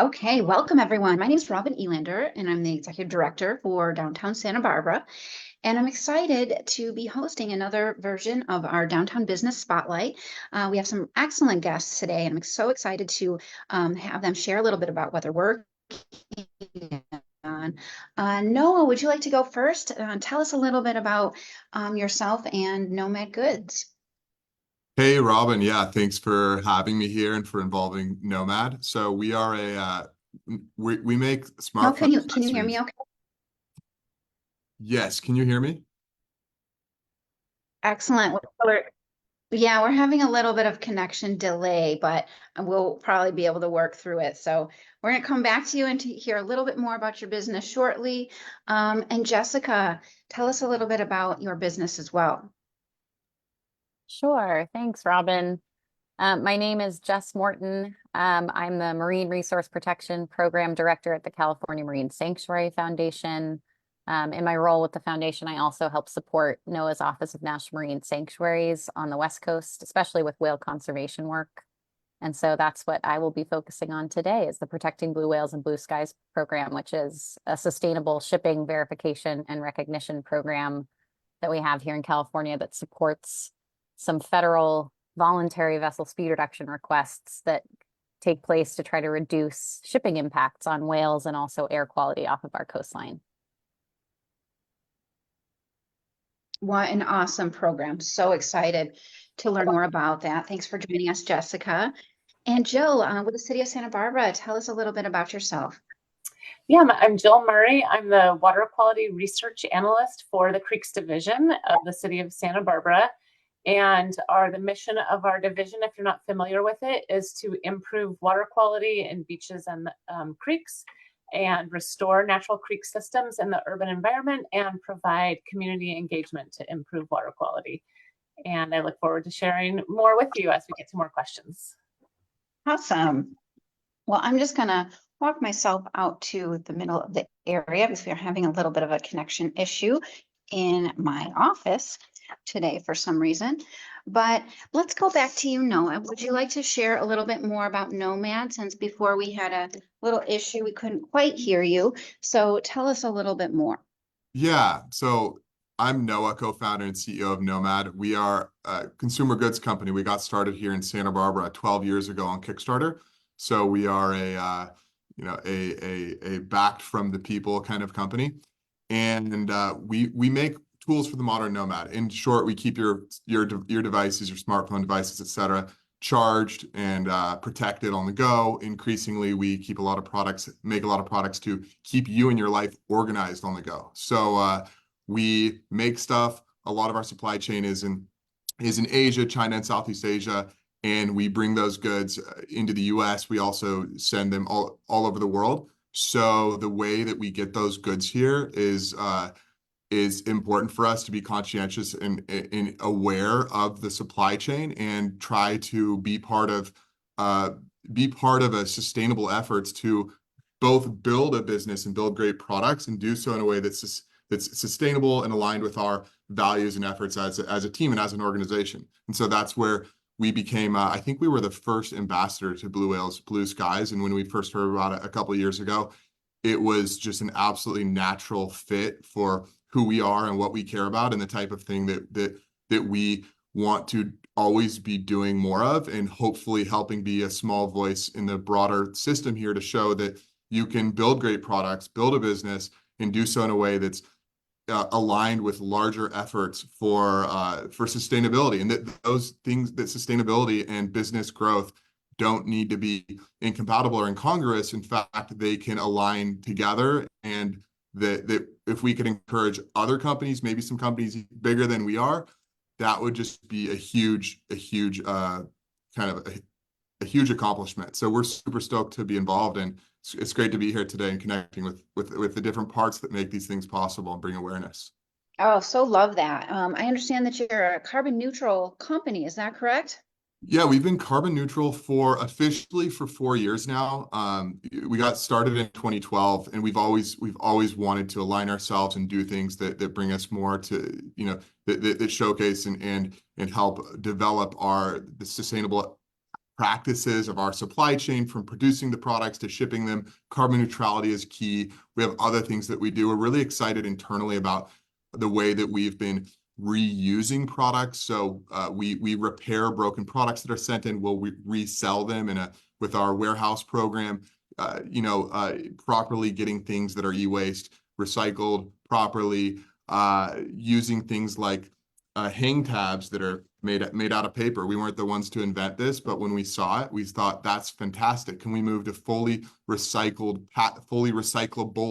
Okay, welcome everyone. My name is Robin Elander, and I'm the Executive Director for Downtown Santa Barbara. And I'm excited to be hosting another version of our Downtown Business Spotlight. We have some excellent guests today, and I'm so excited to have them share a little bit about what they're working on. Noah, would you like to go first? Tell us a little bit about yourself and Nomad Goods. Hey Robin, yeah, thanks for having me here and for involving Nomad. So we are we make No, smartphone can you hear me accessories. okay? Yes, can you hear me? Excellent. Yeah, we're having a little bit of connection delay, but we'll probably be able to work through it. So we're going to come back to you and to hear a little bit more about your business shortly. And Jessica, tell us a little bit about your business as well. Sure. Thanks, Robin. My name is Jess Morton. I'm the Marine Resource Protection Program Director at the California Marine Sanctuary Foundation. In my role with the foundation, I also help support NOAA's Office of National Marine Sanctuaries on the West Coast, especially with whale conservation work. And so that's what I will be focusing on today is the Protecting Blue Whales and Blue Skies program, which is a sustainable shipping verification and recognition program that we have here in California that supports some federal voluntary vessel speed reduction requests that take place to try to reduce shipping impacts on whales and also air quality off of our coastline. What an awesome program. So excited to learn more about that. Thanks for joining us, Jessica. And Jill, with the City of Santa Barbara, tell us a little bit about yourself. Yeah, I'm Jill Murray. I'm the Water Quality Research Analyst for the Creeks Division of the City of Santa Barbara. And the mission of our division, if you're not familiar with it, is to improve water quality in beaches and creeks and restore natural creek systems in the urban environment and provide community engagement to improve water quality. And I look forward to sharing more with you as we get to more questions. Awesome. Well, I'm just going to walk myself out to the middle of the area because we're having a little bit of a connection issue in my office today for some reason. But let's go back to you, Noah. Would you like to share a little bit more about Nomad since before we had a little issue, we couldn't quite hear you. So tell us a little bit more. Yeah, so I'm Noah, co-founder and CEO of Nomad. We are a consumer goods company. We got started here in Santa Barbara 12 years ago on Kickstarter. So we are a backed from the people kind of company. And we make tools for the modern nomad. In short, we keep your devices, your smartphone devices, etc., charged and protected on the go. Increasingly, we keep a lot of products, make a lot of products to keep you and your life organized on the go. So we make stuff. A lot of our supply chain is in Asia, China, and Southeast Asia, and we bring those goods into the US. We also send them all over the world. So the way that we get those goods here is important for us to be conscientious and aware of the supply chain and try to be part of a sustainable efforts to both build a business and build great products and do so in a way that's sustainable and aligned with our values and efforts as a team and as an organization. And so that's where we became, I think we were the first ambassador to Blue Whales, Blue Skies. And when we first heard about it a couple of years ago, it was just an absolutely natural fit for who we are and what we care about and the type of thing that we want to always be doing more of, and hopefully helping be a small voice in the broader system here to show that you can build great products, build a business, and do so in a way that's aligned with larger efforts for sustainability, and that those things, that sustainability and business growth don't need to be incompatible or incongruous. In fact, they can align together, and that if we could encourage other companies, maybe some companies bigger than we are, that would just be a huge huge accomplishment. So we're super stoked to be involved, and it's great to be here today and connecting with the different parts that make these things possible and bring awareness. Oh, so love that. I understand that you're a carbon neutral company. Is that correct? Yeah, we've been carbon neutral officially for 4 years now. We got started in 2012, and we've always wanted to align ourselves and do things that bring us more to, that showcase and help develop the sustainable practices of our supply chain, from producing the products to shipping them. Carbon neutrality is key. We have other things that we do. We're really excited internally about the way that we've been reusing products. So we repair broken products that are sent in. We'll resell them with our warehouse program. Properly getting things that are e-waste recycled properly, using things like hang tabs that are made out of paper. We weren't the ones to invent this, but when we saw it, we thought that's fantastic. Can we move to fully recyclable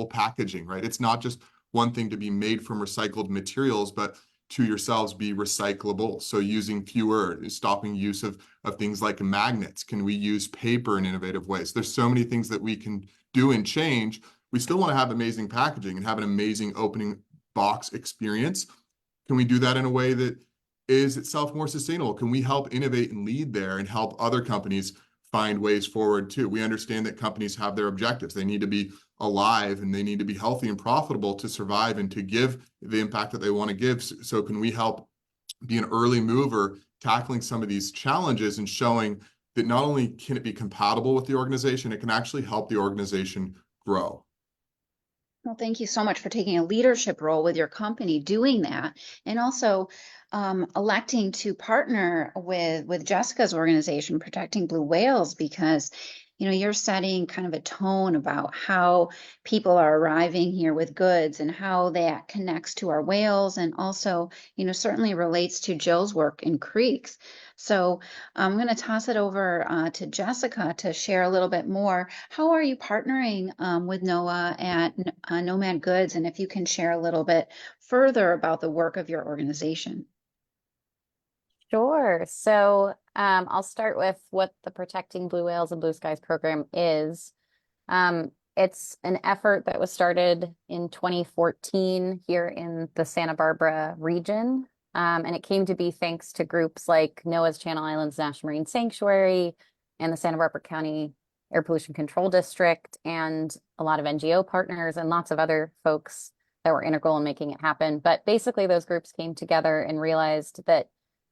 packaging, right? It's not just one thing to be made from recycled materials, but to yourselves be recyclable. So using fewer, stopping use of things like magnets. Can we use paper in innovative ways? There's so many things that we can do and change. We still want to have amazing packaging and have an amazing opening box experience. Can we do that in a way that is itself more sustainable? Can we help innovate and lead there and help other companies find ways forward too? We understand that companies have their objectives. They need to be alive and they need to be healthy and profitable to survive and to give the impact that they want to give. So can we help be an early mover tackling some of these challenges and showing that not only can it be compatible with the organization, it can actually help the organization grow? Well, thank you so much for taking a leadership role with your company doing that, and also electing to partner with Jessica's organization, Protecting Blue Whales, because you're setting kind of a tone about how people are arriving here with goods and how that connects to our whales, and also certainly relates to Jill's work in creeks. So I'm going to toss it over to Jessica to share a little bit more. How are you partnering with Noah at Nomad Goods, and if you can share a little bit further about the work of your organization? Sure. So I'll start with what the Protecting Blue Whales and Blue Skies program is. It's an effort that was started in 2014 here in the Santa Barbara region. And it came to be thanks to groups like NOAA's Channel Islands National Marine Sanctuary and the Santa Barbara County Air Pollution Control District, and a lot of NGO partners and lots of other folks that were integral in making it happen. But basically, those groups came together and realized that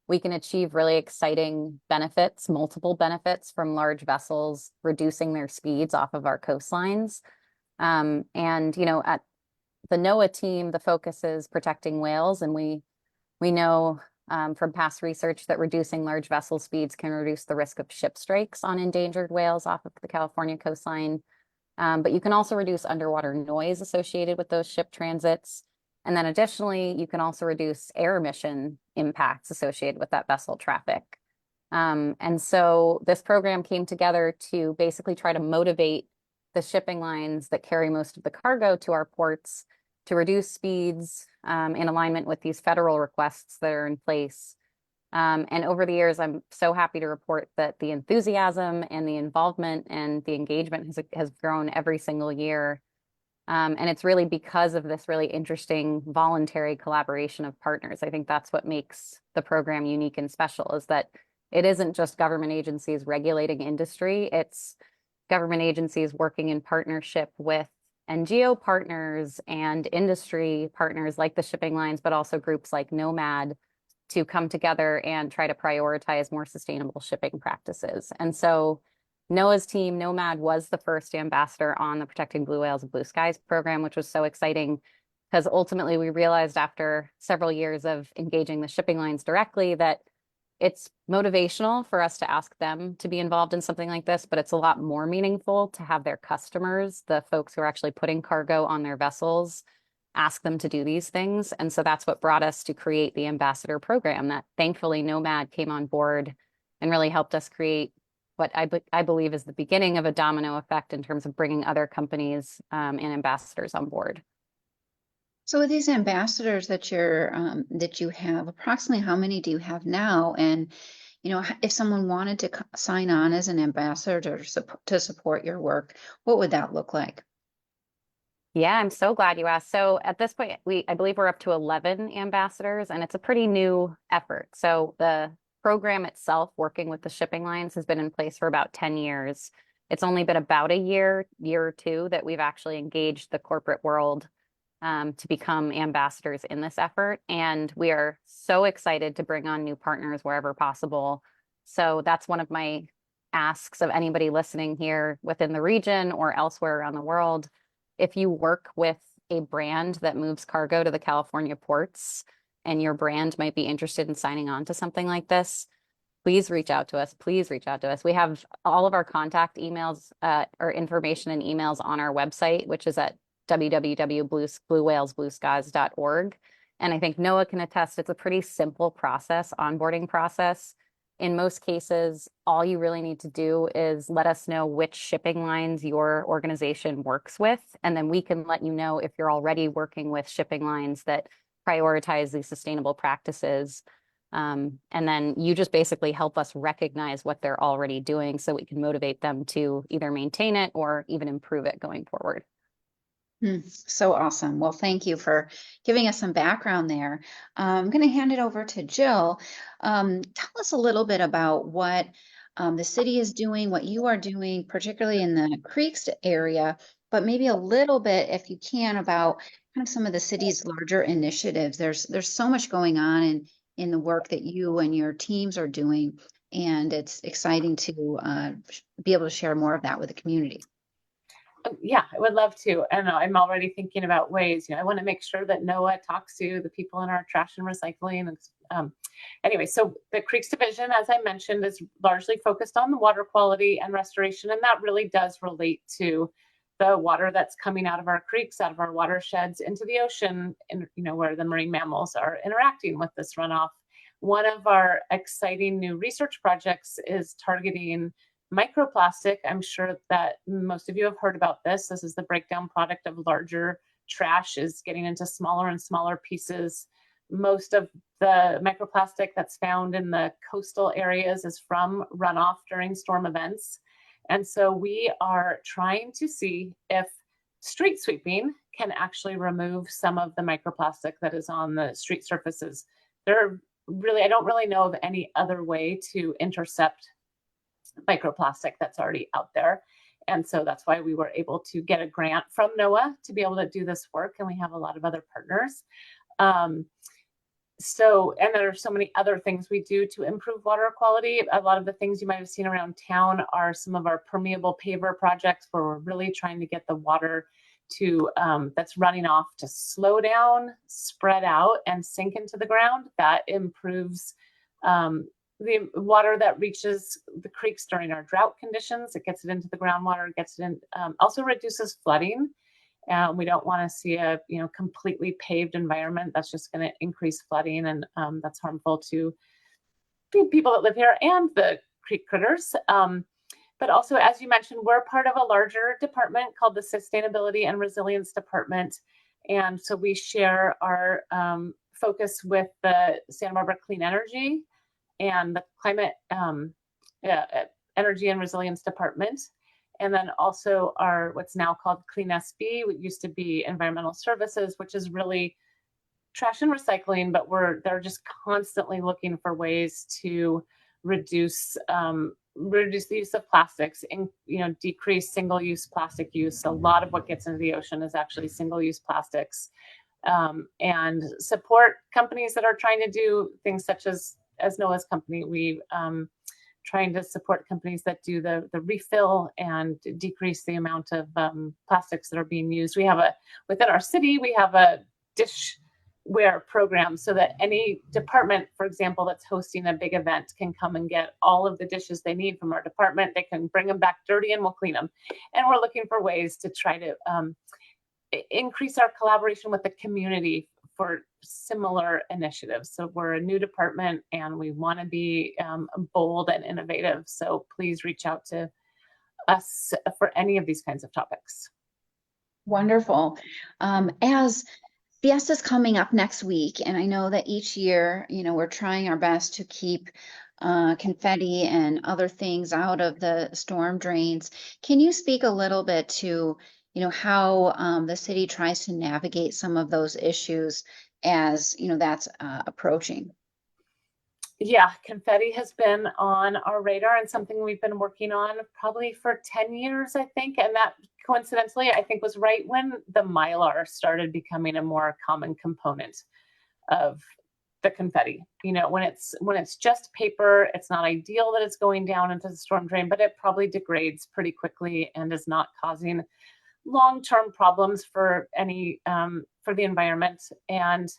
we can achieve really exciting benefits, multiple benefits from large vessels, reducing their speeds off of our coastlines. And, at the NOAA team, the focus is protecting whales. And we know from past research that reducing large vessel speeds can reduce the risk of ship strikes on endangered whales off of the California coastline. But you can also reduce underwater noise associated with those ship transits. And then additionally, you can also reduce air emission impacts associated with that vessel traffic. And so this program came together to basically try to motivate the shipping lines that carry most of the cargo to our ports to reduce speeds in alignment with these federal requests that are in place. And over the years, I'm so happy to report that the enthusiasm and the involvement and the engagement has grown every single year. And it's really because of this really interesting voluntary collaboration of partners. I think that's what makes the program unique and special, is that it isn't just government agencies regulating industry, it's government agencies working in partnership with NGO partners and industry partners like the shipping lines, but also groups like Nomad, to come together and try to prioritize more sustainable shipping practices. And so NOAA's team, Nomad, was the first ambassador on the Protecting Blue Whales and Blue Skies program, which was so exciting because ultimately we realized after several years of engaging the shipping lines directly that it's motivational for us to ask them to be involved in something like this, but it's a lot more meaningful to have their customers, the folks who are actually putting cargo on their vessels, ask them to do these things. And so that's what brought us to create the ambassador program that thankfully Nomad came on board and really helped us create what I believe is the beginning of a domino effect in terms of bringing other companies and ambassadors on board. So with these ambassadors that you have, approximately how many do you have now? And if someone wanted to sign on as an ambassador to support your work, what would that look like? Yeah, I'm so glad you asked. So at this point, I believe we're up to 11 ambassadors, and it's a pretty new effort. So the program itself, working with the shipping lines, has been in place for about 10 years. It's only been about a year or two that we've actually engaged the corporate world to become ambassadors in this effort. And we are so excited to bring on new partners wherever possible. So that's one of my asks of anybody listening here within the region or elsewhere around the world. If you work with a brand that moves cargo to the California ports and your brand might be interested in signing on to something like this, please reach out to us. Please reach out to us. We have all of our contact emails or information and emails on our website, which is at www.bluewhalesblueskies.org. And I think Noah can attest, it's a pretty simple process, onboarding process. In most cases, all you really need to do is let us know which shipping lines your organization works with, and then we can let you know if you're already working with shipping lines that prioritize these sustainable practices. And then you just basically help us recognize what they're already doing so we can motivate them to either maintain it or even improve it going forward. So awesome. Well, thank you for giving us some background there. I'm going to hand it over to Jill. Tell us a little bit about what the city is doing, what you are doing, particularly in the Creeks area, but maybe a little bit, if you can, about kind of some of the city's larger initiatives. There's so much going on in the work that you and your teams are doing, and it's exciting to be able to share more of that with the community. Yeah, I would love to. And I'm already thinking about ways, I want to make sure that Noah talks to the people in our trash and recycling. Anyway, so the Creeks Division, as I mentioned, is largely focused on the water quality and restoration. And that really does relate to the water that's coming out of our creeks, out of our watersheds into the ocean, and where the marine mammals are interacting with this runoff. One of our exciting new research projects is targeting microplastic. I'm sure that most of you have heard about this. This is the breakdown product of larger trash is getting into smaller and smaller pieces. Most of the microplastic that's found in the coastal areas is from runoff during storm events. And so we are trying to see if street sweeping can actually remove some of the microplastic that is on the street surfaces. I don't really know of any other way to intercept microplastic that's already out there. And so that's why we were able to get a grant from NOAA to be able to do this work. And we have a lot of other partners. And there are so many other things we do to improve water quality. A lot of the things you might have seen around town are some of our permeable paver projects where we're really trying to get the water to that's running off to slow down, spread out, and sink into the ground. That improves the water that reaches the creeks during our drought conditions. It gets it into the groundwater, gets it in, also reduces flooding. We don't want to see a completely paved environment. That's just going to increase flooding, and that's harmful to people that live here and the creek critters. But also, as you mentioned, we're part of a larger department called the Sustainability and Resilience Department. And so we share our focus with the Santa Barbara Clean Energy and the Climate Energy and Resilience Department. And then also our what's now called Clean SB, what used to be Environmental Services, which is really trash and recycling, but they're just constantly looking for ways to reduce the use of plastics and decrease single-use plastic use. A lot of what gets into the ocean is actually single-use plastics, and support companies that are trying to do things such as Noah's company. We trying to support companies that do the refill and decrease the amount of plastics that are being used. Within our city, we have a dishware program so that any department, for example, that's hosting a big event can come and get all of the dishes they need from our department. They can bring them back dirty and we'll clean them. And we're looking for ways to try to increase our collaboration with the community for similar initiatives. So we're a new department and we want to be bold and innovative. So please reach out to us for any of these kinds of topics. Wonderful. As Fiesta's coming up next week, and I know that each year, we're trying our best to keep confetti and other things out of the storm drains. Can you speak a little bit to how the city tries to navigate some of those issues as that's approaching? Yeah, confetti has been on our radar and something we've been working on probably for 10 years, I think. And that coincidentally, I think was right when the Mylar started becoming a more common component of the confetti. You know, when it's just paper, it's not ideal that it's going down into the storm drain, but it probably degrades pretty quickly and is not causing long-term problems for any for the environment. And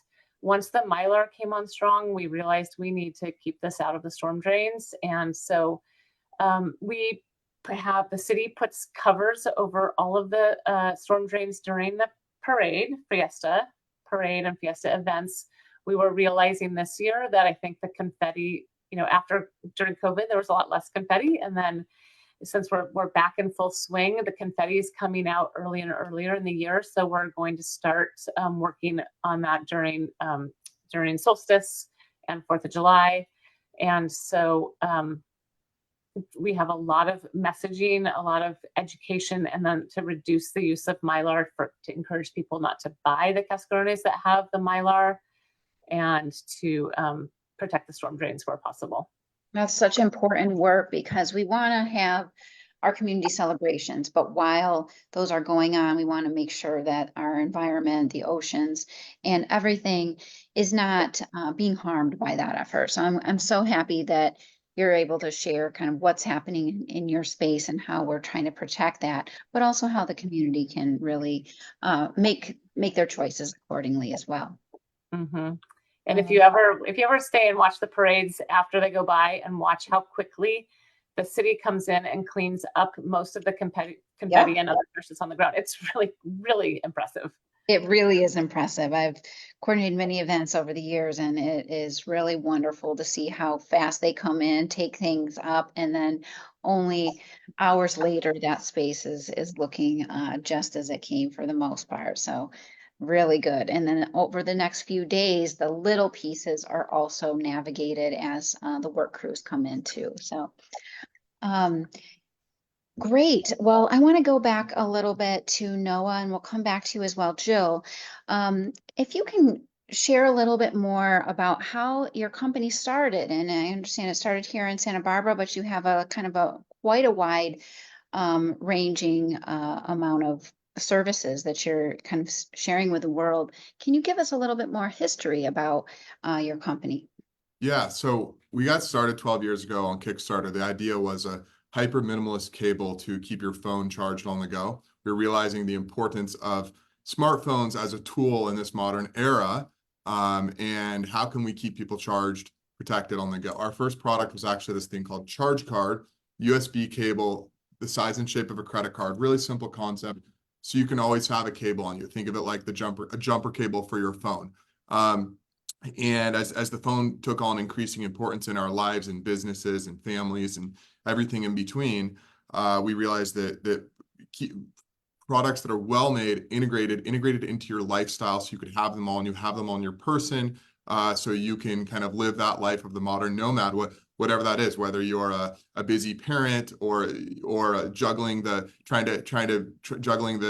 once the Mylar came on strong, we realized we need to keep this out of the storm drains. And so the city puts covers over all of the storm drains during the parade and fiesta events. We were realizing this year that I think the confetti, you know, during COVID, there was a lot less confetti. And then since we're back in full swing, the confetti is coming out earlier and earlier in the year. So we're going to start working on that during solstice and 4th of July. And so we have a lot of messaging, a lot of education, and then to reduce the use of Mylar to encourage people not to buy the cascarones that have the Mylar, and to protect the storm drains where possible. That's such important work because we want to have our community celebrations, but while those are going on, we want to make sure that our environment, the oceans, and everything is not being harmed by that effort. So I'm so happy that you're able to share kind of what's happening in your space and how we're trying to protect that, but also how the community can really make their choices accordingly as well. Mm-hmm. And if you ever stay and watch the parades after they go by and watch how quickly the city comes in and cleans up most of the confetti and other ashes on the ground, it's really, really impressive. It really is impressive. I've coordinated many events over the years, and it is really wonderful to see how fast they come in, take things up, and then only hours later that space is looking just as it came for the most part. So really good. And then over the next few days, the little pieces are also navigated as the work crews come in too. So great. Well, I want to go back a little bit to Noah, and we'll come back to you as well, Jill. If you can share a little bit more about how your company started. And I understand it started here in Santa Barbara, but you have a kind of quite a wide ranging amount of services that you're kind of sharing with the world. Can you give us a little bit more history about your company? Yeah, so we got started 12 years ago on Kickstarter. The idea was a hyper minimalist cable to keep your phone charged on the go. We're realizing the importance of smartphones as a tool in this modern era, and how can we keep people charged, protected on the go. Our first product was actually this thing called Charge Card, USB cable, the size and shape of a credit card, really simple concept. So you can always have a cable on you. Think of it like a jumper cable for your phone. And as the phone took on increasing importance in our lives and businesses and families and everything in between, we realized that products that are well made, integrated into your lifestyle, so you could have them all, and you have them on your person, so you can kind of live that life of the modern nomad, whatever that is, whether you're a busy parent or juggling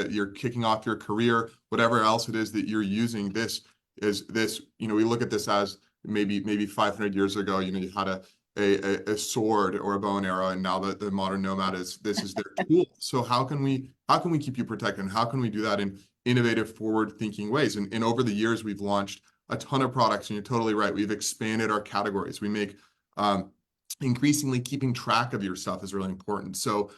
you're kicking off your career, whatever else it is that you're using. This, we look at this as maybe 500 years ago, you had a sword or a bow and arrow, and now the modern nomad is their tool. So how can we keep you protected, and how can we do that in innovative, forward-thinking ways? And over the years, we've launched a ton of products, and you're totally right. We've expanded our categories. We make increasingly keeping track of your stuff is really important. So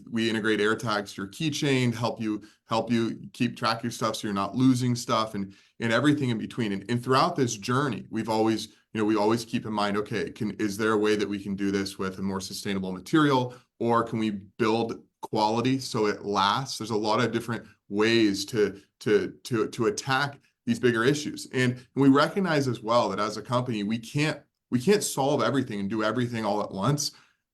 we integrate AirTags to your keychain, help you keep track of your stuff so you're not losing stuff, and everything in between. And throughout this journey, we always keep in mind, okay, is there a way that we can do this with a more sustainable material, or can we build quality so it lasts? There's a lot of different ways to attack these bigger issues. And we recognize as well that as a company, we can't solve everything and do everything all at once,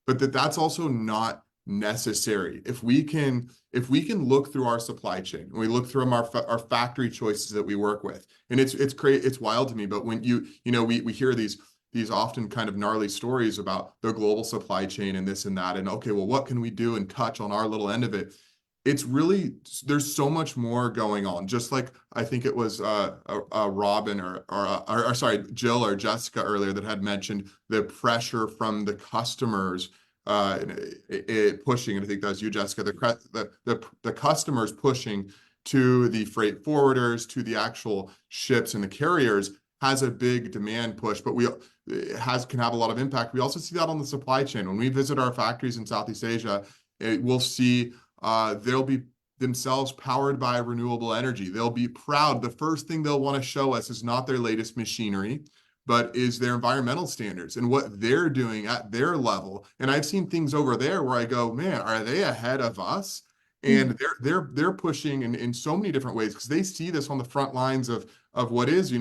but that's also not necessary. If we can look through our supply chain, and we look through our factory choices that we work with, and it's wild to me, but when we hear these often kind of gnarly stories about the global supply chain and this and that, and okay, well, what can we do and touch on our little end of it? It's really, there's so much more going on. Just like I think it was Robin or sorry, Jill or Jessica earlier that had mentioned the pressure from the customers pushing, and I think that was you, Jessica, the customers pushing to the freight forwarders, to the actual ships and the carriers. has a big demand push, but can have a lot of impact. We also see that on the supply chain. When we visit our factories in Southeast Asia, we'll see they'll be themselves powered by renewable energy. They'll be proud. The first thing they'll want to show us is not their latest machinery, but is their environmental standards and what they're doing at their level. And I've seen things over there where I go, man, are they ahead of us? And they're pushing in so many different ways, because they see this on the front lines of what is,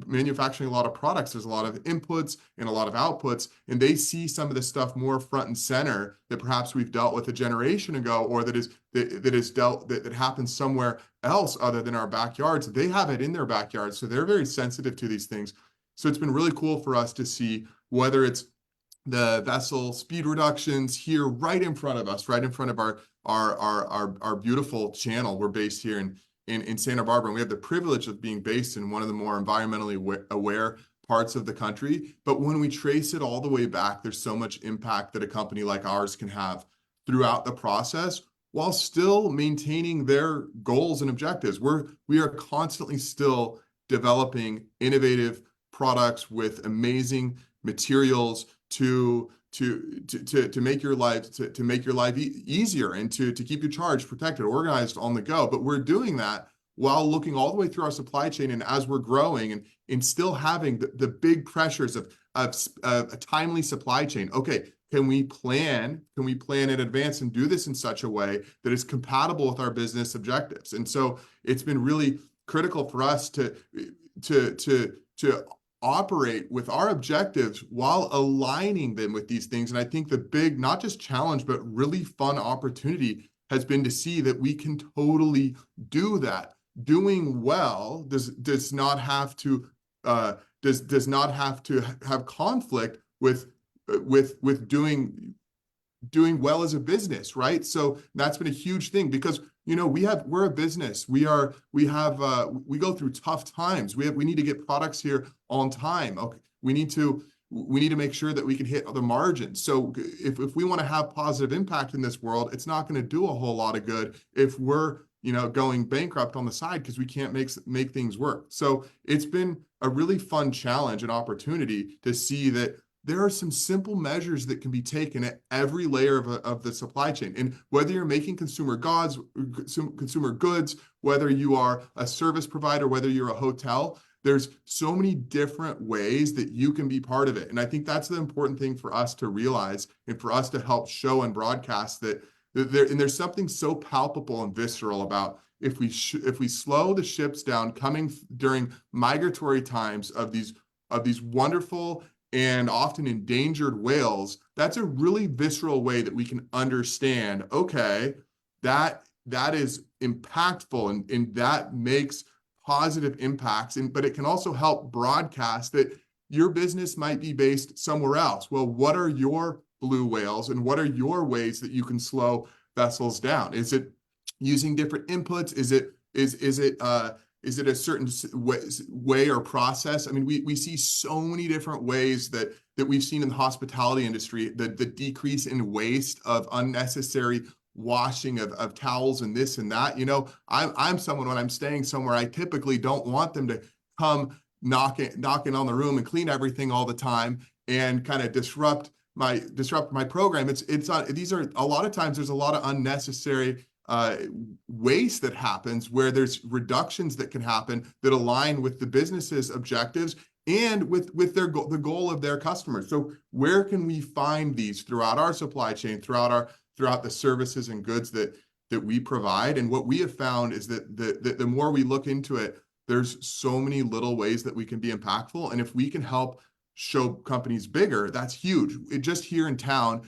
manufacturing a lot of products. There's a lot of inputs and a lot of outputs, and they see some of this stuff more front and center that perhaps we've dealt with a generation ago, or that happens somewhere else other than our backyards. They have it in their backyards, so they're very sensitive to these things. So it's been really cool for us to see, whether it's the vessel speed reductions here right in front of us, right in front of our beautiful channel. We're based here in Santa Barbara, and we have the privilege of being based in one of the more environmentally aware parts of the country. But when we trace it all the way back, there's so much impact that a company like ours can have throughout the process, while still maintaining their goals and objectives. We are constantly still developing innovative products with amazing materials to make your life easier, and to keep you charged, protected, organized, on the go. But we're doing that while looking all the way through our supply chain, and as we're growing and still having the big pressures of a timely supply chain. Okay, can we plan in advance and do this in such a way that is compatible with our business objectives? And so it's been really critical for us to operate with our objectives while aligning them with these things. And I think the big, not just challenge, but really fun opportunity has been to see that we can totally do that. Doing well does not have to have conflict with doing well as a business, right? So that's been a huge thing, because we're a business. We go through tough times. We need to get products here on time. Okay, we need to make sure that we can hit the margins. So if we want to have positive impact in this world, it's not going to do a whole lot of good if we're going bankrupt on the side, because we can't make things work. So it's been a really fun challenge and opportunity to see that there are some simple measures that can be taken at every layer of the supply chain. And whether you're making consumer goods, whether you are a service provider, whether you're a hotel, there's so many different ways that you can be part of it. And I think that's the important thing for us to realize, and for us to help show and broadcast that there's something so palpable and visceral about if we slow the ships down coming during migratory times of these wonderful and often endangered whales. That's a really visceral way that we can understand, okay, that is impactful, and that makes positive impacts. But it can also help broadcast that your business might be based somewhere else. Well, what are your blue whales, and what are your ways that you can slow vessels down? Is it using different inputs? Is it a certain way or process? I mean, we see so many different ways that we've seen in the hospitality industry, the decrease in waste of unnecessary washing of towels and this and that. I'm someone, when I'm staying somewhere, I typically don't want them to come knocking on the room and clean everything all the time and kind of disrupt my program. These are a lot of times there's a lot of unnecessary waste that happens, where there's reductions that can happen that align with the business's objectives and with the goal of their customers. So where can we find these throughout our supply chain, throughout the services and goods that we provide? And what we have found is that the more we look into it, there's so many little ways that we can be impactful. And if we can help show companies bigger, that's huge. Just here in town,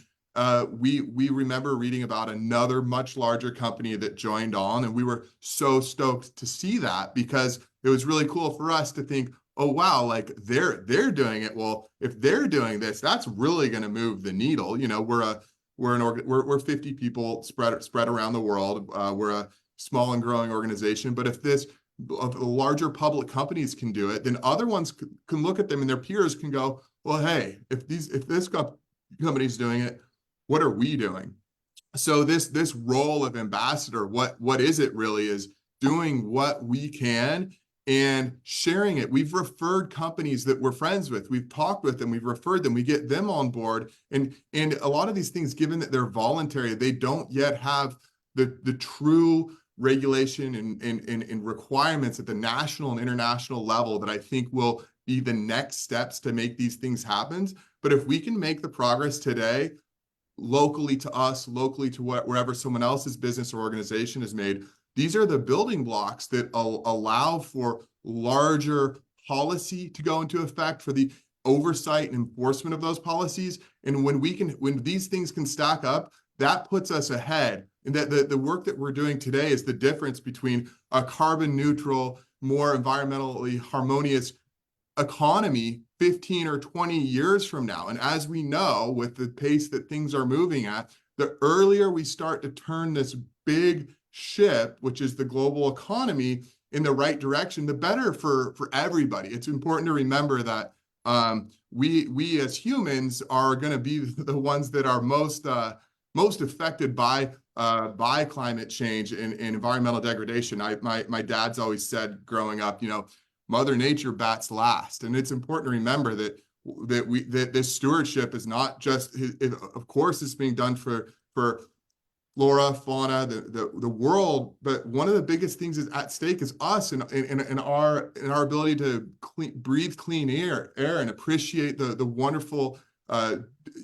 we remember reading about another much larger company that joined on, and we were so stoked to see that, because it was really cool for us to think, oh wow, like they're doing it. Well, if they're doing this, that's really going to move the needle. We're 50 people spread around the world. We're a small and growing organization, but if the larger public companies can do it, then other ones can look at them, and their peers can go, well, hey, if this company's doing it, what are we doing? So this role of ambassador, what is it really, is doing what we can and sharing it. We've referred companies that we're friends with. We've talked with them. We've referred them. We get them on board. And a lot of these things, given that they're voluntary, they don't yet have the true regulation and requirements at the national and international level that I think will be the next steps to make these things happen. But if we can make the progress today, locally to us, locally to wherever someone else's business or organization is made, these are the building blocks that allow for larger policy to go into effect, for the oversight and enforcement of those policies. And when these things can stack up, that puts us ahead. And that the work that we're doing today is the difference between a carbon neutral, more environmentally harmonious economy 15 or 20 years from now. And as we know, with the pace that things are moving at, the earlier we start to turn this big ship, which is the global economy, in the right direction, the better for everybody. It's important to remember that we as humans are going to be the ones that are most affected by climate change and environmental degradation. My dad's always said growing up, Mother Nature bats last, and it's important to remember that this stewardship is not just, of course, it's being done for flora, fauna, the world, but one of the biggest things is at stake is us and our ability to breathe clean air and appreciate the wonderful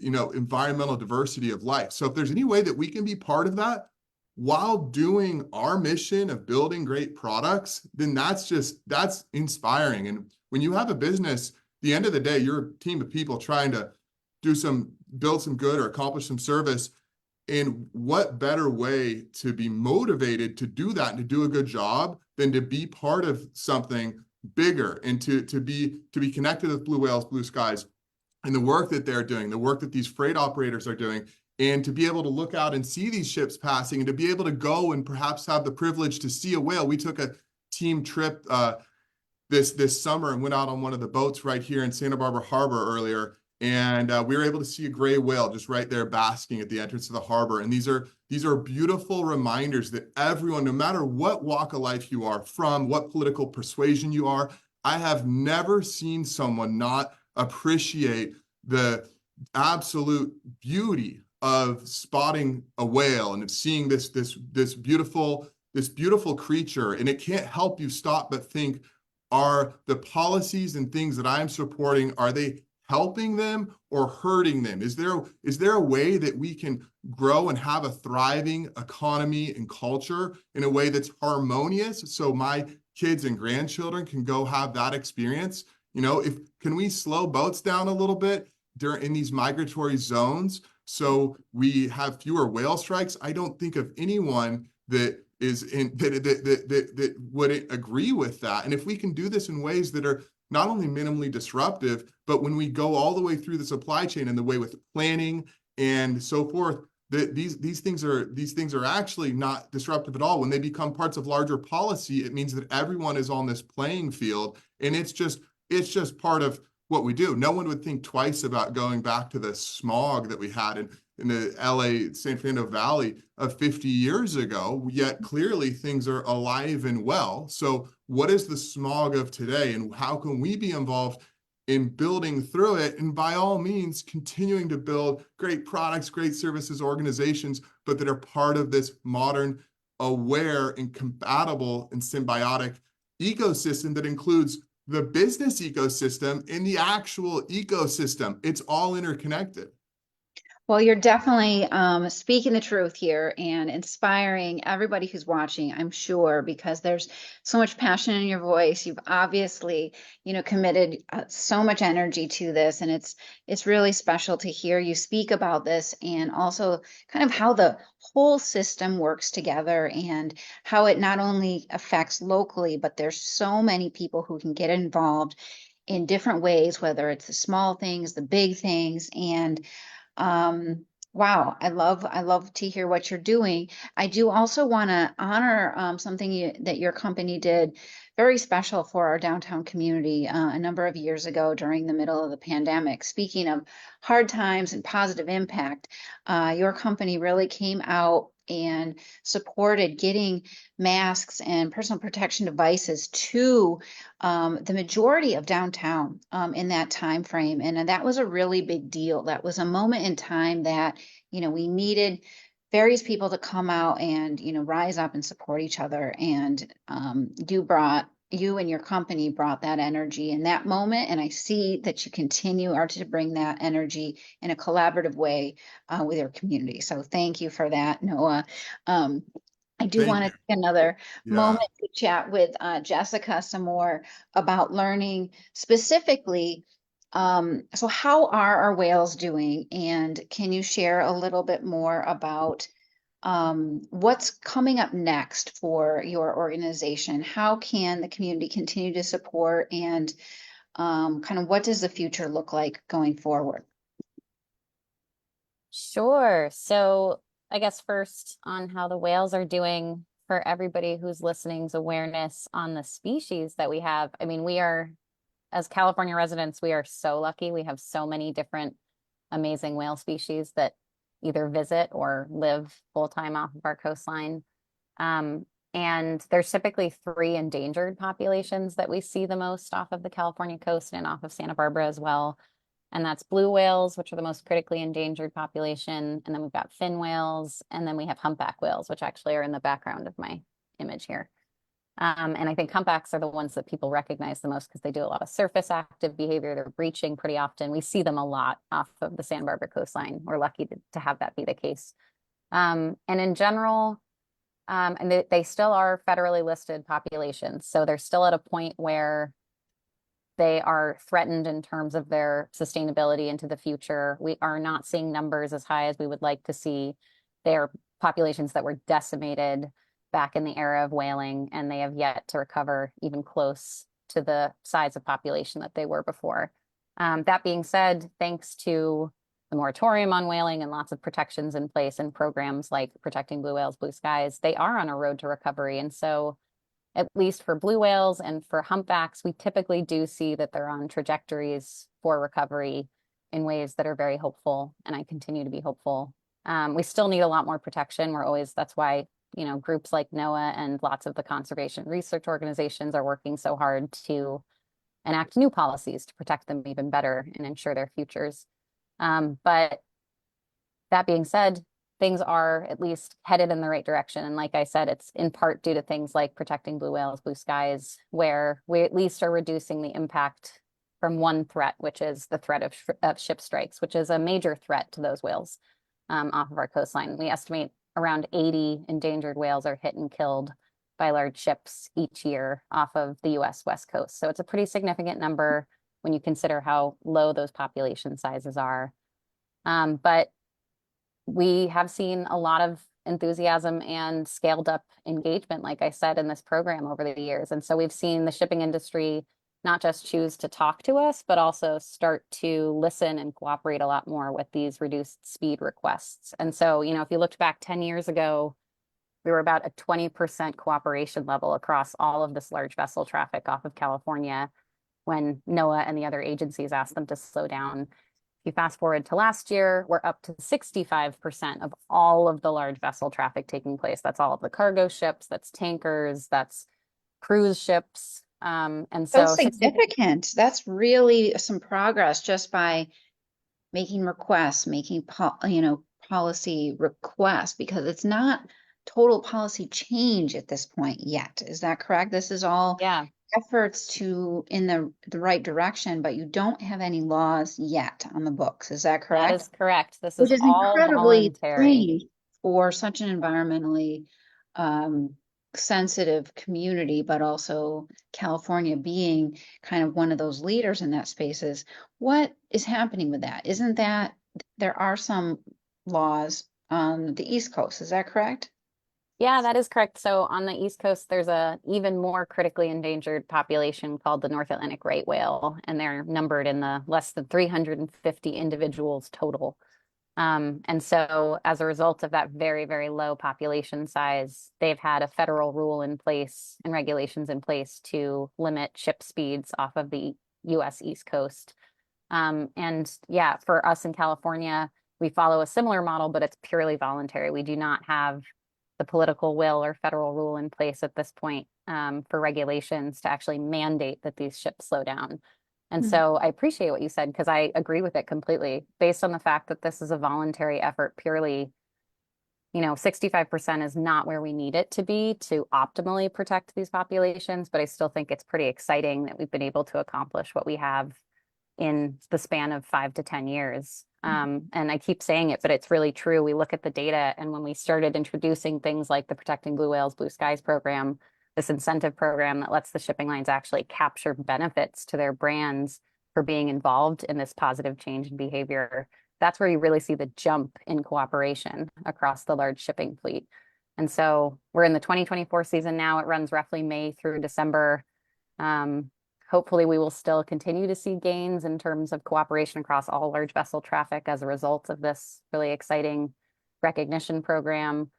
environmental diversity of life. So if there's any way that we can be part of that while doing our mission of building great products, then that's inspiring. And when you have a business, at the end of the day, you're a team of people trying to build some good or accomplish some service. And what better way to be motivated to do that and to do a good job than to be part of something bigger and to be connected with Blue Whales, Blue Skies, and the work that they're doing, the work that these freight operators are doing, and to be able to look out and see these ships passing, and to be able to go and perhaps have the privilege to see a whale. We took a team trip this summer and went out on one of the boats right here in Santa Barbara Harbor earlier, and we were able to see a gray whale just right there basking at the entrance of the harbor. And these are beautiful reminders that everyone, no matter what walk of life you are from, what political persuasion you are, I have never seen someone not appreciate the absolute beauty of spotting a whale and of seeing this beautiful creature. And it can't help you stop but think, are the policies and things that I'm supporting, are they helping them or hurting them? Is there a way that we can grow and have a thriving economy and culture in a way that's harmonious, so my kids and grandchildren can go have that experience? Can we slow boats down a little bit in these migratory zones so we have fewer whale strikes? I don't think of anyone that wouldn't agree with that. And if we can do this in ways that are not only minimally disruptive, but when we go all the way through the supply chain and the way with planning and so forth, these things are actually not disruptive at all. When they become parts of larger policy, it means that everyone is on this playing field, and it's just part of what we do. No one would think twice about going back to the smog that we had in the LA San Fernando Valley of 50 years ago, yet clearly things are alive and well. So what is the smog of today, and how can we be involved in building through it? And by all means, continuing to build great products, great services, organizations, but that are part of this modern, aware and compatible and symbiotic ecosystem that includes the business ecosystem and the actual ecosystem. It's all interconnected. Well, you're definitely speaking the truth here and inspiring everybody who's watching, I'm sure, because there's so much passion in your voice. You've obviously, committed so much energy to this, and it's really special to hear you speak about this, and also kind of how the whole system works together and how it not only affects locally, but there's so many people who can get involved in different ways, whether it's the small things, the big things, and wow, I love to hear what you're doing. I do also want to honor something that your company did very special for our downtown community a number of years ago during the middle of the pandemic. Speaking of hard times and positive impact, your company really came out and supported getting masks and personal protection devices to the majority of downtown in that time frame. And that was a really big deal. That was a moment in time that, we needed various people to come out and, rise up and support each other. And you and your company brought that energy in that moment. And I see that you are to bring that energy in a collaborative way with your community. So thank you for that, Noah. I do want to take another moment to chat with Jessica some more about learning specifically. So how are our whales doing? And can you share a little bit more about what's coming up next for your organization? How can the community continue to support, and kind of what does the future look like going forward? Sure. So I guess first on how the whales are doing, for everybody who's listening's awareness on the species that we have. I mean, we are, as California residents, we are so lucky. We have so many different amazing whale species that either visit or live full-time off of our coastline. And there's typically 3 endangered populations that we see the most off of the California coast and off of Santa Barbara as well. And that's blue whales, which are the most critically endangered population. And then we've got fin whales, and then we have humpback whales, which actually are in the background of my image here. And I think humpbacks are the ones that people recognize the most because they do a lot of surface active behavior. They're breaching pretty often. We see them a lot off of the Santa Barbara coastline. We're lucky to have that be the case. And in general, and they still are federally listed populations. So they're still at a point where they are threatened in terms of their sustainability into the future. We are not seeing numbers as high as we would like to see. They are populations that were decimated back in the era of whaling, and they have yet to recover even close to the size of population that they were before. That being said, thanks to the moratorium on whaling and lots of protections in place and programs like Protecting Blue Whales, Blue Skies, they are on a road to recovery. And so at least for blue whales and for humpbacks, we typically do see that they're on trajectories for recovery in ways that are very hopeful, and I continue to be hopeful. We still need a lot more protection. That's why, groups like NOAA and lots of the conservation research organizations are working so hard to enact new policies to protect them even better and ensure their futures. But that being said, things are at least headed in the right direction. And like I said, it's in part due to things like Protecting Blue Whales, Blue Skies, where we at least are reducing the impact from one threat, which is the threat of ship strikes, which is a major threat to those whales off of our coastline. We estimate around 80 endangered whales are hit and killed by large ships each year off of the US West Coast. So it's a pretty significant number when you consider how low those population sizes are. But we have seen a lot of enthusiasm and scaled up engagement, like I said, in this program over the years. And so we've seen the shipping industry not just choose to talk to us, but also start to listen and cooperate a lot more with these reduced speed requests. And so, if you looked back 10 years ago, we were about a 20% cooperation level across all of this large vessel traffic off of California when NOAA and the other agencies asked them to slow down. If you fast forward to last year, we're up to 65% of all of the large vessel traffic taking place. That's all of the cargo ships, that's tankers, that's cruise ships. And so significant. That's really some progress just by making requests, policy requests, because it's not total policy change at this point yet. Is that correct? This is all efforts in the right direction, but you don't have any laws yet on the books. Is that correct? That is correct. This Which is all incredibly voluntary strange for such an environmentally sensitive community, but also California being kind of one of those leaders in that spaces. What is happening with that? Isn't that there are some laws on the East Coast? Is that correct? Yeah, that is correct. So on the East Coast, there's a even more critically endangered population called the North Atlantic right whale, and they're numbered in the less than 350 individuals total. And so as a result of that very, very low population size, they've had a federal rule in place and regulations in place to limit ship speeds off of the US East Coast. And yeah, for us in California, we follow a similar model, but it's purely voluntary. We do not have the political will or federal rule in place at this point for regulations to actually mandate that these ships slow down. And so I appreciate what you said, because I agree with it completely, based on the fact that this is a voluntary effort purely. 65% is not where we need it to be to optimally protect these populations, but I still think it's pretty exciting that we've been able to accomplish what we have in the span of 5 to 10 years. And I keep saying it, but it's really true. We look at the data, and when we started introducing things like the Protecting Blue Whales, Blue Skies program, this incentive program that lets the shipping lines actually capture benefits to their brands for being involved in this positive change in behavior, that's where you really see the jump in cooperation across the large shipping fleet. And so we're in the 2024 season now. It runs roughly May through December. Hopefully we will still continue to see gains in terms of cooperation across all large vessel traffic as a result of this really exciting recognition program.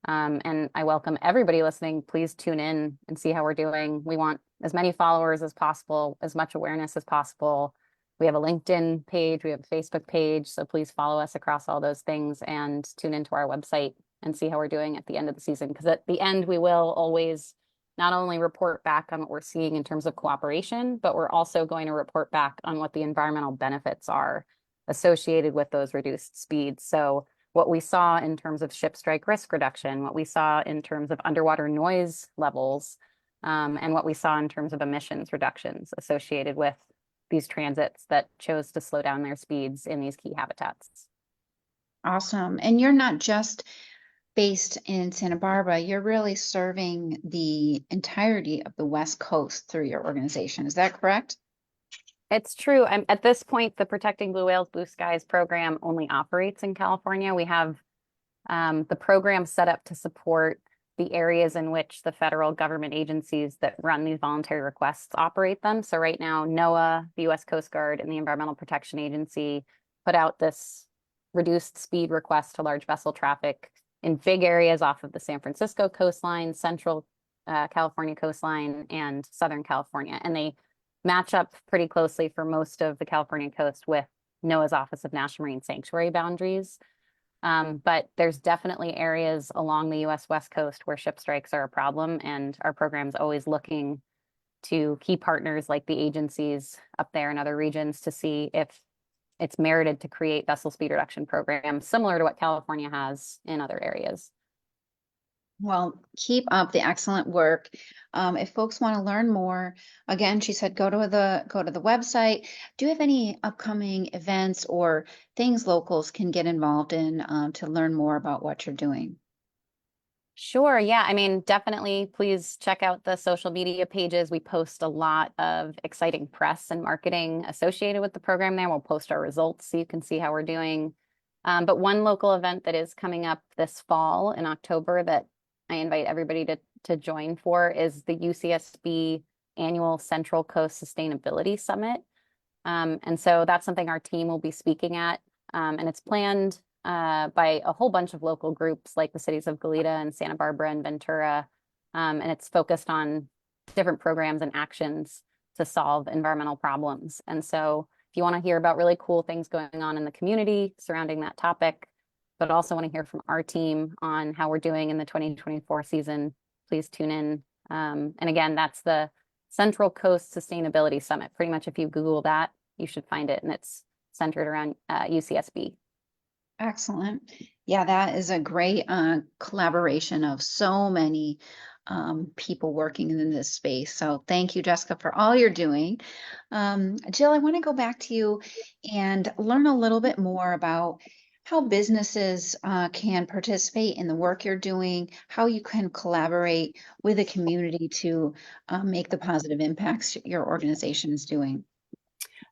And I welcome everybody listening. Please tune in and see how we're doing. We want as many followers as possible, as much awareness as possible. We have a LinkedIn page, we have a Facebook page, so please follow us across all those things and tune into our website and see how we're doing at the end of the season. Because at the end, we will always not only report back on what we're seeing in terms of cooperation, but we're also going to report back on what the environmental benefits are associated with those reduced speeds. So what we saw in terms of ship strike risk reduction, what we saw in terms of underwater noise levels, and what we saw in terms of emissions reductions associated with these transits that chose to slow down their speeds in these key habitats. Awesome. And you're not just based in Santa Barbara, you're really serving the entirety of the West Coast through your organization. Is that correct? It's true. At this point, the Protecting Blue Whales, Blue Skies program only operates in California. We have the program set up to support the areas in which the federal government agencies that run these voluntary requests operate them. So right now, NOAA, the U.S. Coast Guard, and the Environmental Protection Agency put out this reduced speed request to large vessel traffic in big areas off of the San Francisco coastline, central California coastline, and Southern California. And they match up pretty closely for most of the California coast with NOAA's Office of National Marine Sanctuary boundaries. But there's definitely areas along the U.S. West Coast where ship strikes are a problem, and our program's always looking to key partners like the agencies up there in other regions to see if it's merited to create vessel speed reduction programs similar to what California has in other areas. Well, keep up the excellent work. If folks want to learn more, again, she said go to the website. Do you have any upcoming events or things locals can get involved in to learn more about what you're doing? Sure. Yeah. I mean, definitely please check out the social media pages. We post a lot of exciting press and marketing associated with the program there. We'll post our results so you can see how we're doing. But one local event that is coming up this fall in October that I invite everybody to join for is the UCSB Annual Central Coast Sustainability Summit. And so that's something our team will be speaking at. And it's planned by a whole bunch of local groups like the cities of Goleta and Santa Barbara and Ventura. And it's focused on different programs and actions to solve environmental problems. And so if you want to hear about really cool things going on in the community surrounding that topic, but also want to hear from our team on how we're doing in the 2024 season, please tune in. And again, that's the Central Coast Sustainability Summit. Pretty much if you Google that, you should find it, and it's centered around UCSB. Excellent. Yeah, that is a great collaboration of so many people working in this space. So thank you, Jessica, for all you're doing. Jill, I want to go back to you and learn a little bit more about how businesses can participate in the work you're doing, how you can collaborate with the community to make the positive impacts your organization is doing.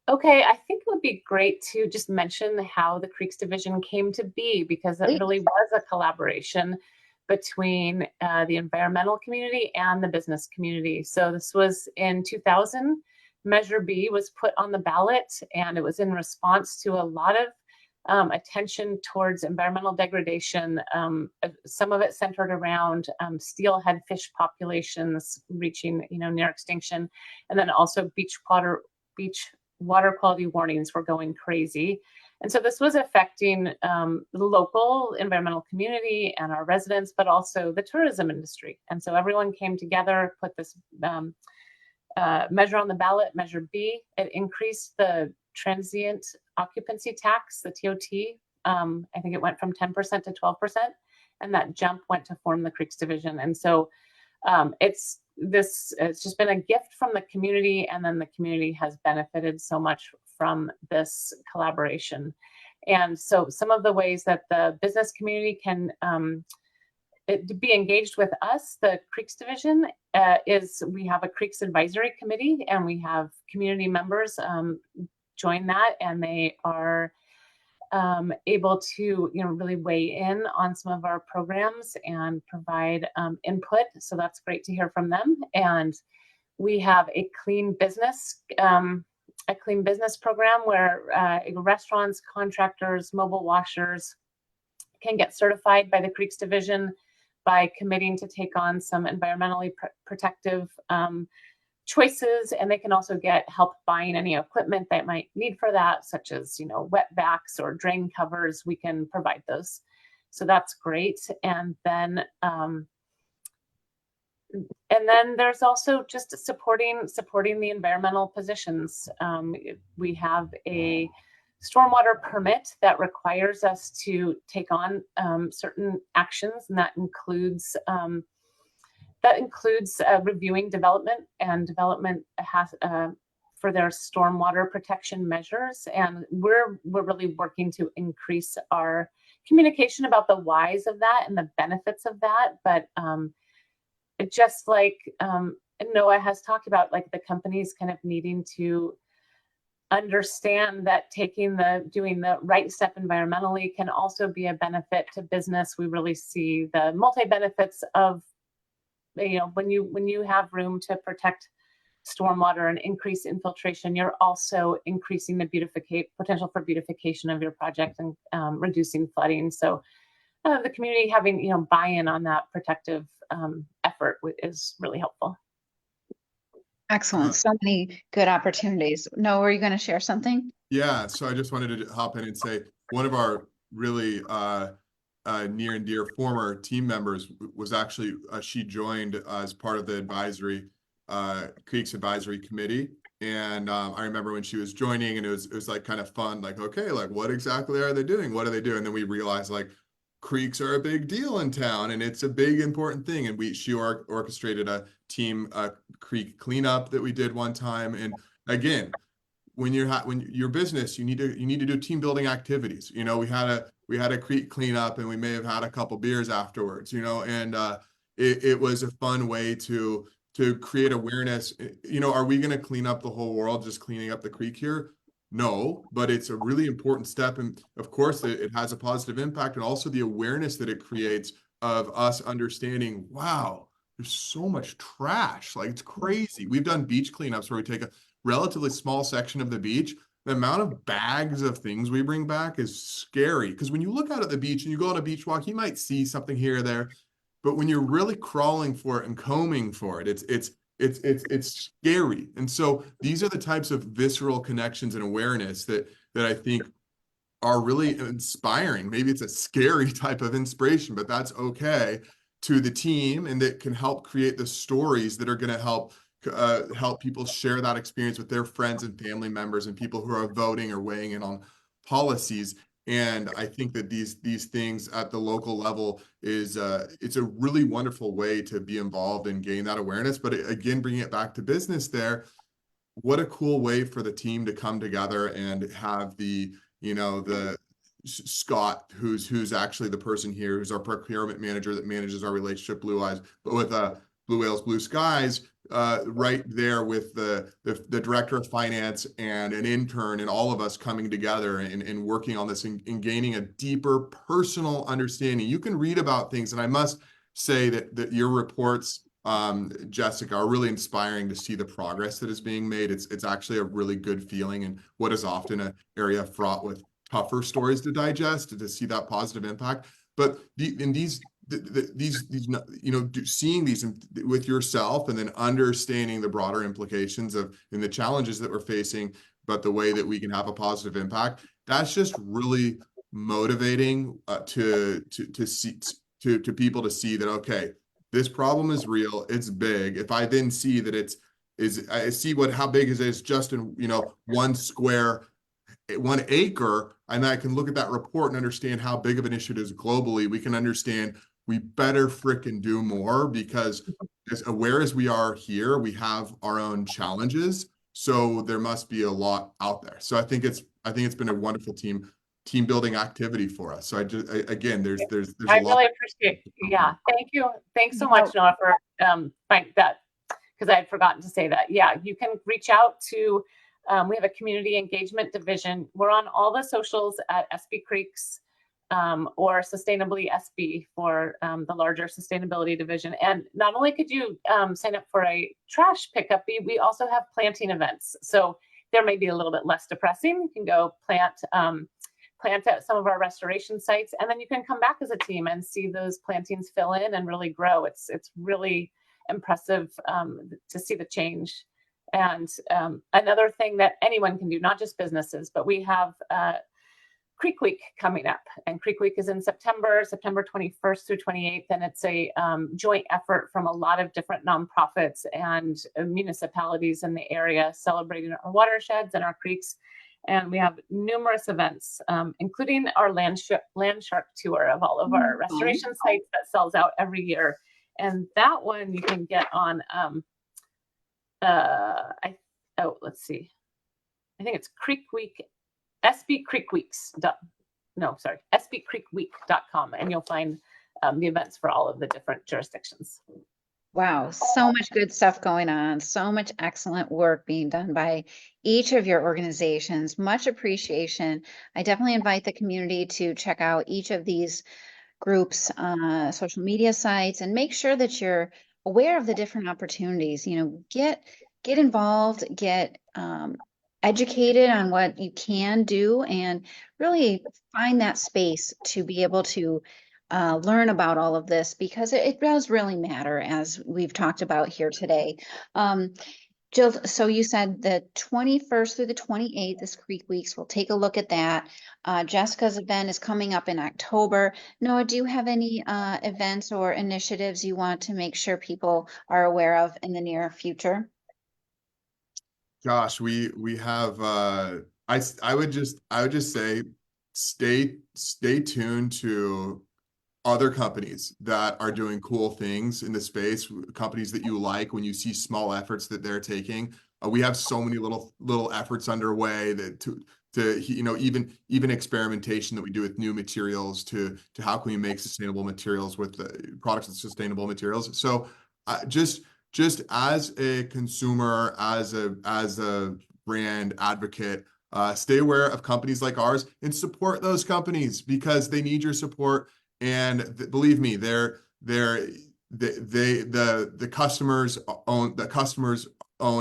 Okay, I think it would be great to just mention how the Creeks Division came to be, because it really was a collaboration between the environmental community and the business community. So this was in 2000. Measure B was put on the ballot, and it was in response to a lot of attention towards environmental degradation. Some of it centered around steelhead fish populations reaching, near extinction, and then also beach water quality warnings were going crazy. And so this was affecting the local environmental community and our residents, but also the tourism industry. And so everyone came together, put this measure on the ballot, Measure B. It increased the transient occupancy tax, the TOT. I think it went from 10% to 12%, and that jump went to form the Creeks Division. And so it's just been a gift from the community, and then the community has benefited so much from this collaboration. And so some of the ways that the business community can be engaged with us, the Creeks Division, is we have a Creeks Advisory Committee, and we have community members join that, and they are able to really weigh in on some of our programs and provide input. So that's great to hear from them. And we have a clean business program where restaurants, contractors, mobile washers can get certified by the Creeks Division by committing to take on some environmentally protective choices, and they can also get help buying any equipment they might need for that, such as wet backs or drain covers. We can provide those, so that's great. And then there's also just supporting the environmental positions. We have a stormwater permit that requires us to take on certain actions, and that includes reviewing development, and development has for their stormwater protection measures. And we're really working to increase our communication about the whys of that and the benefits of that. But just like Noah has talked about, like the companies kind of needing to understand that doing the right step environmentally can also be a benefit to business. We really see the multi-benefits of when you have room to protect stormwater and increase infiltration, you're also increasing the potential for beautification of your project and reducing flooding. So the community having buy-in on that protective effort is really helpful. Excellent. So many good opportunities. Noah, were you going to share something? Yeah, so I just wanted to hop in and say one of our really near and dear former team members was actually she joined as part of the Creeks Advisory Committee. And I remember when she was joining, and it was like kind of fun, like, okay, like what exactly are they doing? What do they do? And then we realized like creeks are a big deal in town, and it's a big important thing. And she orchestrated a team creek cleanup that we did one time. And again, when your business, you need to do team building activities. We had a creek cleanup, and we may have had a couple beers afterwards. And it was a fun way to create awareness. Are we going to clean up the whole world just cleaning up the creek here? No, but it's a really important step. And of course, it has a positive impact, and also the awareness that it creates of us understanding, wow, there's so much trash. Like, it's crazy. We've done beach cleanups where we take a relatively small section of the beach. The amount of bags of things we bring back is scary. Because when you look out at the beach and you go on a beach walk, you might see something here or there. But when you're really crawling for it and combing for it, it's scary. And so these are the types of visceral connections and awareness that I think are really inspiring. Maybe it's a scary type of inspiration, but that's okay, to the team, and that can help create the stories that are going to help people share that experience with their friends and family members and people who are voting or weighing in on policies. And I think that these things at the local level it's a really wonderful way to be involved and gain that awareness. But again, bringing it back to business there, what a cool way for the team to come together and have the Scott, who's actually the person here, who's our procurement manager that manages our relationship Blue Whales Blue Skies, right there with the director of finance and an intern, and all of us coming together and working on this and gaining a deeper personal understanding. You can read about things, and I must say that your reports, Jessica, are really inspiring to see the progress that is being made. It's actually a really good feeling in what is often an area fraught with tougher stories to digest to see that positive impact. But these seeing these with yourself and then understanding the broader implications of and the challenges that we're facing, but the way that we can have a positive impact, that's just really motivating to people to see that, okay, this problem is real, it's big. If I then see that I see how big it is just in, 1 acre, and I can look at that report and understand how big of an issue it is globally, we can understand we better frickin' do more, because as aware as we are here, we have our own challenges. So there must be a lot out there. So I think it's been a wonderful team building activity for us. So again, there's I a lot. really appreciate. Yeah, thank you. Thanks so much, Noah, for that, because I had forgotten to say that. Yeah, you can reach out to. We have a community engagement division. We're on all the socials at SB Creeks, or Sustainably SB for the larger sustainability division. And not only could you sign up for a trash pickup, we also have planting events. So there may be a little bit less depressing. You can go plant at some of our restoration sites, and then you can come back as a team and see those plantings fill in and really grow. It's really impressive to see the change. And another thing that anyone can do, not just businesses, but we have Creek Week coming up, and Creek Week is in September 21st through 28th, and it's a joint effort from a lot of different nonprofits and municipalities in the area celebrating our watersheds and our creeks. And we have numerous events, including our land shark tour of all of our restoration sites that sells out every year. And that one you can get on, let's see. I think it's Creek Week, sbcreekweeks.com, and you'll find the events for all of the different jurisdictions. Wow, so much good stuff going on, so much excellent work being done by each of your organizations. Much appreciation. I definitely invite the community to check out each of these groups' social media sites and make sure that you're aware of the different opportunities. Get involved, get educated on what you can do, and really find that space to be able to learn about all of this, because it does really matter, as we've talked about here today. Jill, so you said the 21st through the 28th is Creek Weeks. We'll take a look at that. Jessica's event is coming up in October. Noah, do you have any events or initiatives you want to make sure people are aware of in the near future? Gosh, we have I would just say stay tuned to other companies that are doing cool things in the space, companies that you like when you see small efforts that they're taking. We have so many little efforts underway that to even experimentation that we do with new materials to how can we make sustainable materials with the products of sustainable materials. So just as a consumer, as a brand advocate, stay aware of companies like ours and support those companies, because they need your support. And believe me, the customers own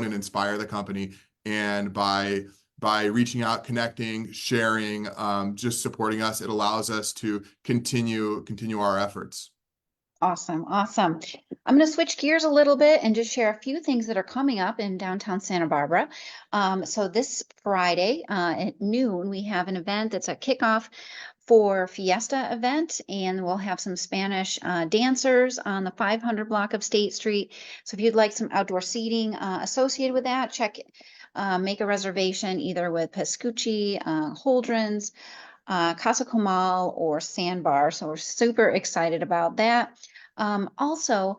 and inspire the company. And by reaching out, connecting, sharing, just supporting us, it allows us to continue our efforts. Awesome. I'm going to switch gears a little bit and just share a few things that are coming up in downtown Santa Barbara. So this Friday at noon, we have an event that's a kickoff for Fiesta event, and we'll have some Spanish dancers on the 500 block of State Street. So if you'd like some outdoor seating associated with that, make a reservation either with Pescucci, Holdren's, Casa Comal, or Sandbar. So we're super excited about that. Also,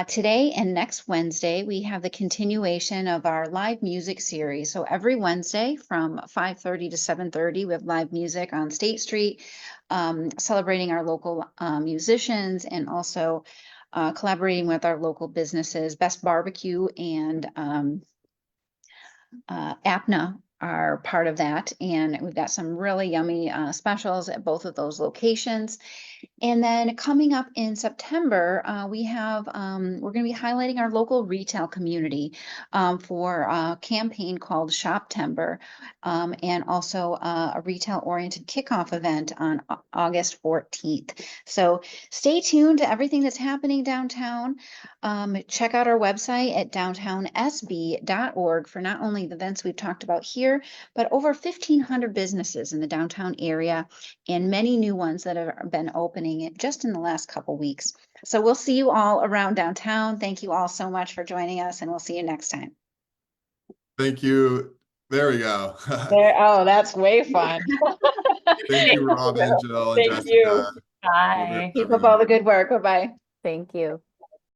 today and next Wednesday, we have the continuation of our live music series. So every Wednesday from 5:30 to 7:30, we have live music on State Street, celebrating our local musicians, and also collaborating with our local businesses. Best Barbecue and APNA are part of that, and we've got some really yummy specials at both of those locations. And then coming up in September, we have, we're going to be highlighting our local retail community for a campaign called Shoptember, and also a retail-oriented kickoff event on August 14th. So stay tuned to everything that's happening downtown. Check out our website at downtownsb.org for not only the events we've talked about here, but over 1,500 businesses in the downtown area and many new ones that have been opening just in the last couple weeks. So we'll see you all around downtown. Thank you all so much for joining us, and we'll see you next time. Thank you. There we go. Oh, that's way fun. Thank you, Robin, Jill, and Thank Jessica. you. Bye. Keep up all the good work. Bye-bye. Thank you.